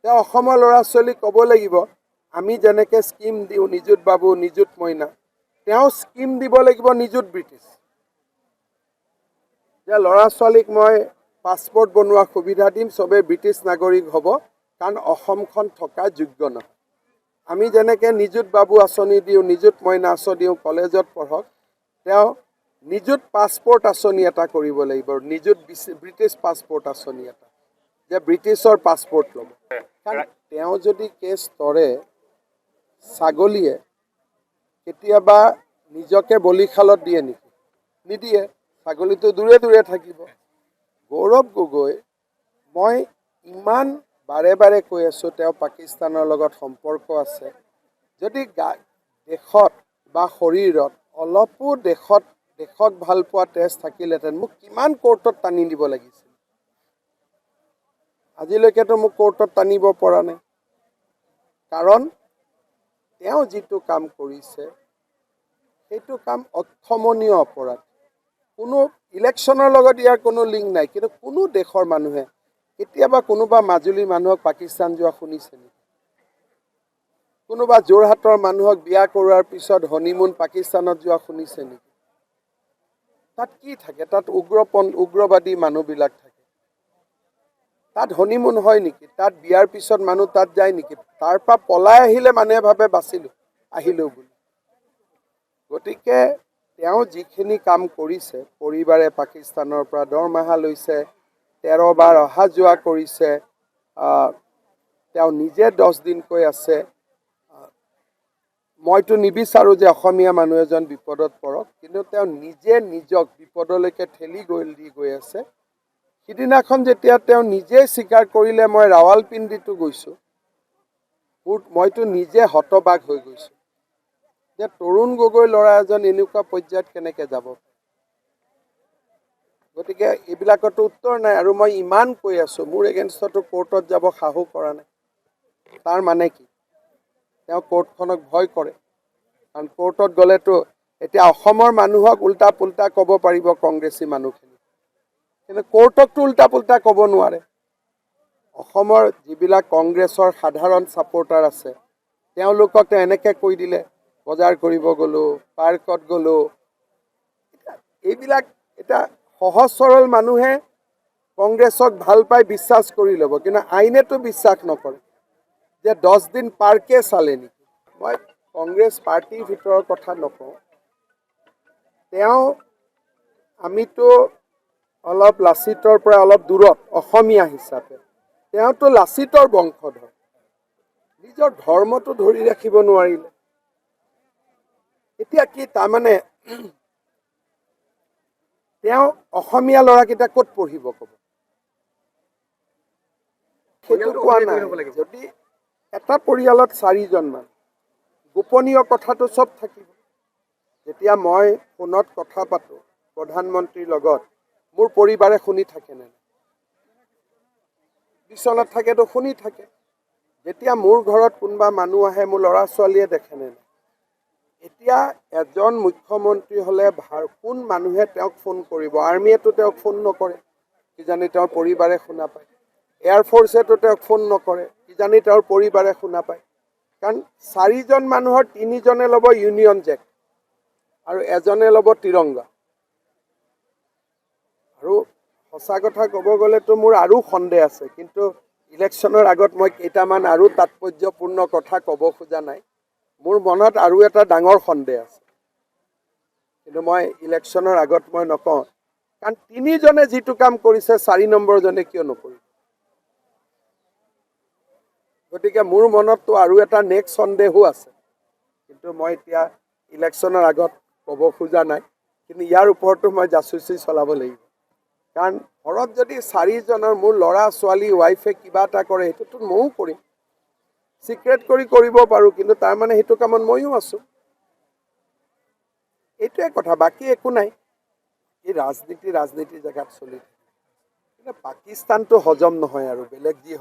তেওঁ অসমৰ ল'ৰা ছোৱালীক ক'ব লাগিব আমি যেনেকৈ স্কিম দিওঁ নিযুত বাবু নিযুত মইনা তেওঁ স্কিম দিব লাগিব নিযুত ব্ৰিটিছ যে ল'ৰা ছোৱালীক মই পাছপৰ্ট বনোৱা সুবিধা দিম চবেই ব্ৰিটিছ নাগৰিক হ'ব কাৰণ অসমখন থকা যোগ্য নহয় আমি যেনেকৈ নিযুত বাবু আঁচনি দিওঁ নিযুত মইনা আঁচনি দিওঁ কলেজত পঢ়ক তেওঁ নিযুত পাছপৰ্ট আঁচনি এটা কৰিব লাগিব নিযুত ব্ৰিটিছ পাছপৰ্ট আঁচনি এটা যে ব্ৰিটিছৰ পাছপৰ্ট ল'ব কাৰণ তেওঁ যদি কেছ তৰে ছাগলীয়ে কেতিয়াবা নিজকে বলিখালত দিয়ে নেকি নিদিয়ে ছাগলীটো দূৰে দূৰে থাকিব গৌৰৱ গগৈ মই ইমান বাৰে বাৰে কৈ আছোঁ তেওঁ পাকিস্তানৰ লগত সম্পৰ্ক আছে যদি দেশত বা শৰীৰত অলপো দেশক ভাল পোৱা তেজ থাকিলেহেঁতেন মোক কিমান কোৰ্টত টানি দিব লাগিছিল আজিলৈকেতো মোক কোৰ্টত টানিব পৰা নাই কাৰণ তেওঁ যিটো কাম কৰিছে সেইটো কাম অক্ষমনীয় অপৰাধ কোনো ইলেকশ্যনৰ লগত ইয়াৰ কোনো লিংক নাই কিন্তু কোনো দেশৰ মানুহে কেতিয়াবা কোনোবা মাজুলীৰ মানুহক পাকিস্তান যোৱা শুনিছে নেকি কোনোবা যোৰহাটৰ মানুহক বিয়া কৰোৱাৰ পিছত হনিমুন পাকিস্তানত যোৱা শুনিছে নেকি তাত কি থাকে তাত উগ্ৰবাদী মানুহবিলাক থাকে তাত হনিমুন হয় নেকি তাত বিয়াৰ পিছত মানুহ তাত যায় নেকি তাৰ পৰা পলাই আহিলে মানুহে ভাবে বাচিলোঁ আহিলোঁ বুলি গতিকে তেওঁ যিখিনি কাম কৰিছে পৰিবাৰে পাকিস্তানৰ পৰা দৰমহা লৈছে 13 বাৰ অহা যোৱা কৰিছে তেওঁ নিজে 10 দিনকৈ আছে মইতো নিবিচাৰোঁ যে অসমীয়া মানুহ এজন বিপদত পৰক কিন্তু তেওঁ নিজে নিজক বিপদলৈকে ঠেলি গৈ আছে সিদিনাখন যেতিয়া তেওঁ নিজে স্বীকাৰ কৰিলে মই ৰাৱালপিণ্ডিতো গৈছোঁ মইতো নিজে হতবাক হৈ গৈছোঁ যে তৰুণ গগৈ ল'ৰা এজন এনেকুৱা পৰ্যায়ত কেনেকৈ যাব গতিকে এইবিলাকতো উত্তৰ নাই আৰু মই ইমান কৈ আছোঁ মোৰ এগেইনষ্টতো কোৰ্টত যাব সাহস কৰা নাই তাৰ মানে কি তেওঁ কোৰ্টখনক ভয় কৰে কাৰণ কোৰ্টত গ'লেতো এতিয়া অসমৰ মানুহক উল্টা পুল্টা ক'ব পাৰিব কংগ্ৰেছী মানুহখিনি কিন্তু কোৰ্টকতো উল্টা পুল্টা ক'ব নোৱাৰে অসমৰ যিবিলাক কংগ্ৰেছৰ সাধাৰণ ছাপোৰ্টাৰ আছে তেওঁলোকক তেওঁ এনেকৈ কৈ দিলে বজাৰ কৰিব গ'লোঁ পাৰ্কত গ'লোঁ এইবিলাক এটা সহজ সৰল মানুহে কংগ্ৰেছক ভাল পাই বিশ্বাস কৰি ল'ব কিন্তু আইনেতো বিশ্বাস নকৰে যে 10 দিন পাৰ্কে চালে নেকি মই কংগ্ৰেছ পাৰ্টিৰ ভিতৰৰ কথা নকওঁ তেওঁ আমিতো অলপ লাচিতৰ পৰা অলপ দূৰত অসমীয়া হিচাপে তেওঁতো লাচিতৰ বংশধৰ নিজৰ ধৰ্মটো ধৰি ৰাখিব নোৱাৰিলে এতিয়া কি তাৰমানে তেওঁ অসমীয়া ল'ৰাকেইটা ক'ত পঢ়িব ক'ব সেইটো কোৱা নাই যদি এটা পৰিয়ালত 4জন মান গোপনীয় কথাটো চব থাকিব যেতিয়া মই ফোনত কথা পাতোঁ প্ৰধানমন্ত্ৰীৰ লগত মোৰ পৰিবাৰে শুনি থাকেনে বিচনাত থাকেতো শুনি থাকে যেতিয়া মোৰ ঘৰত কোনোবা মানুহ আহে মোৰ ল'ৰা ছোৱালীয়ে দেখেনে এতিয়া এজন মুখ্যমন্ত্ৰী হ'লে কোন মানুহে তেওঁক ফোন কৰিব আৰ্মিয়েতো তেওঁক ফোন নকৰে কিজানি তেওঁৰ পৰিবাৰে শুনা পায় এয়াৰফ'ৰ্চেতো তেওঁক ফোন নকৰে কিজানি তেওঁৰ পৰিবাৰে শুনা পায় কাৰণ 4জন মানুহৰ 3জনে ল'ব ইউনিয়ন জেক আৰু এজনে ল'ব তিৰংগা আৰু সঁচা কথা ক'ব গ'লেতো মোৰ আৰু সন্দেহ আছে কিন্তু ইলেকশ্যনৰ আগত মই কেইটামান আৰু তাৎপৰ্যপূৰ্ণ কথা ক'ব খোজা নাই মোৰ মনত আৰু এটা ডাঙৰ সন্দেহ আছে কিন্তু মই ইলেকশ্যনৰ আগত মই নকওঁ কাৰণ 3জনে যিটো কাম কৰিছে 4 নম্বৰজনে কিয় নকৰিব গতিকে মোৰ মনততো আৰু এটা নেক্সট সন্দেহো আছে কিন্তু মই এতিয়া ইলেকশ্যনৰ আগত ক'ব খোজা নাই কিন্তু ইয়াৰ ওপৰতো মই জাচুচি চলাব লাগিব কাৰণ ঘৰত যদি 4জনৰ মোৰ ল'ৰা ছোৱালী ৱাইফে কিবা এটা কৰে সেইটোতো ময়ো কৰিম চিক্ৰেট কৰি কৰিব পাৰোঁ কিন্তু তাৰমানে সেইটো কামত ময়ো আছোঁ এইটোৱে কথা বাকী একো নাই এই ৰাজনীতিৰ জেগাত চলি থাকে কিন্তু পাকিস্তানটো হজম নহয় আৰু বেলেগ যি